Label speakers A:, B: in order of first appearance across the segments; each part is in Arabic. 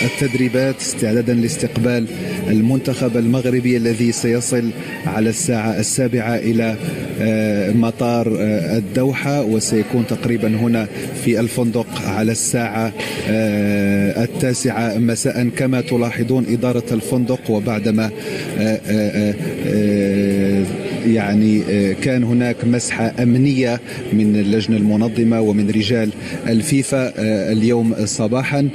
A: التدريبات استعدادا لاستقبال المنتخب المغربي الذي سيصل على الساعة 7 إلى مطار الدوحة، وسيكون تقريبا هنا في الفندق على الساعة 9 مساء. كما تلاحظون إدارة الفندق، وبعدما يعني كان هناك مسحة أمنية من اللجنة المنظمة ومن رجال الفيفا اليوم صباحا.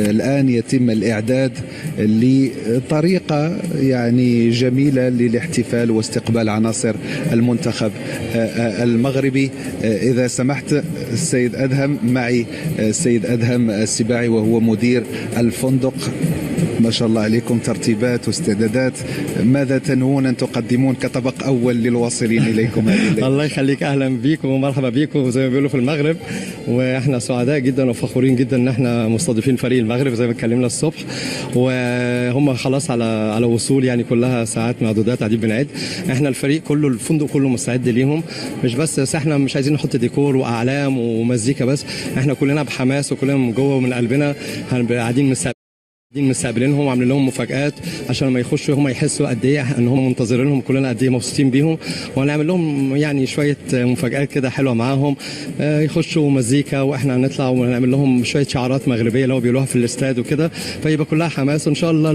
A: الآن يتم الإعداد لطريقة يعني جميلة للاحتفال واستقبال عناصر المنتخب المغربي. إذا سمحت السيد أدهم، معي السيد أدهم السباعي وهو مدير الفندق. ما شاء الله عليكم، ترتيبات واستعدادات. ماذا تنوون أن تقدمون كطبق أول للواصلين إليكم هذه الليلة؟
B: الله يخليك، أهلا بيكم ومرحبا بيكم زي ما بيقولوا في المغرب، وإحنا سعداء جدا وفخورين جدا إن إحنا مستضيفين فريق المغرب زي ما اتكلمنا الصبح، وهم خلاص على وصول، يعني كلها ساعات معدودات قاعدين بنعد. إحنا الفريق كله، الفندق كله مستعد ليهم، مش بس إحنا مش عايزين نحط ديكور وأعلام ومزيكا بس، إحنا كلنا بحماس وكلنا من جوه ومن قلبنا قاعدين مستقبلينهم وعاملين لهم مفاجآت عشان لما يخشوا هم يحسوا قد ايه ان هم منتظرينهم، كلنا قد ايه مبسوطين بيهم، وهنعمل لهم يعني شويه مفاجآت كده حلوه معاهم. يخشوا مزيكا واحنا هنطلع ونعمل لهم شويه شعارات مغربيه اللي هو بيقولوها في الاستاد وكده، فيبقى كلها حماس. وان شاء الله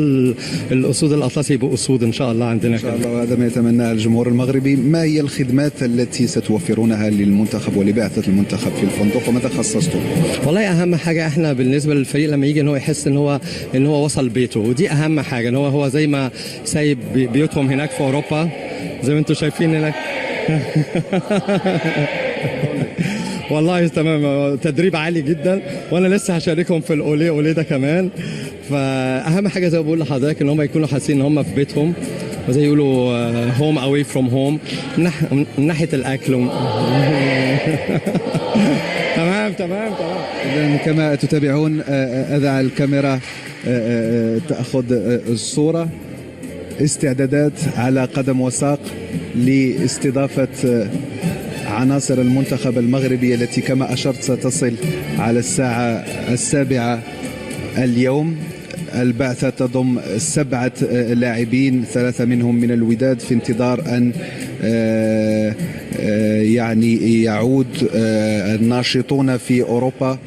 B: الاسود الاطلسي يبقوا اسود ان شاء الله عندنا
A: ان شاء الله، وهذا ما يتمناه الجمهور المغربي. ما هي الخدمات التي ستوفرونها للمنتخب ولبعثه المنتخب في الفندق، وماذا خصصتم؟
B: والله اهم حاجه احنا بالنسبه للفريق لما يجي ان هو يحس ان هو وصل بيته، ودي اهم حاجه، ان هو زي ما سايب بيوتهم هناك في اوروبا زي ما انتم شايفين هناك. والله تمام، تدريب عالي جدا، وانا لسه هشاركهم في الاولي اولي ده كمان. فاهم حاجه زي ما بقول لحضرتك ان هم يكونوا حاسين ان هم في بيتهم، وزي يقولوا هوم اواي فروم هوم من ناحيه الاكل. تمام.
A: إذن كما تتابعون أذع الكاميرا تأخذ الصورة. استعدادات على قدم وساق لاستضافة عناصر المنتخب المغربي التي كما أشرت ستصل على الساعة 7 اليوم. البعثة تضم 7 لاعبين، 3 منهم من الوداد، في انتظار أن يعني يعود الناشطون في أوروبا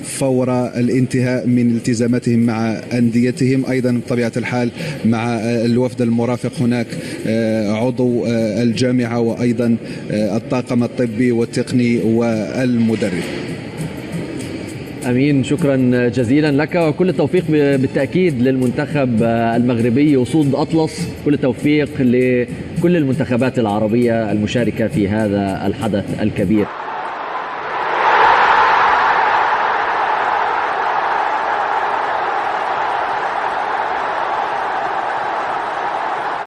A: فور الانتهاء من التزاماتهم مع أنديتهم. أيضا بطبيعة الحال مع الوفد المرافق هناك عضو الجامعة وأيضا الطاقم الطبي والتقني والمدرب.
C: أمين، شكرا جزيلا لك، وكل التوفيق بالتأكيد للمنتخب المغربي أسود أطلس. كل التوفيق لكل المنتخبات العربية المشاركة في هذا الحدث الكبير.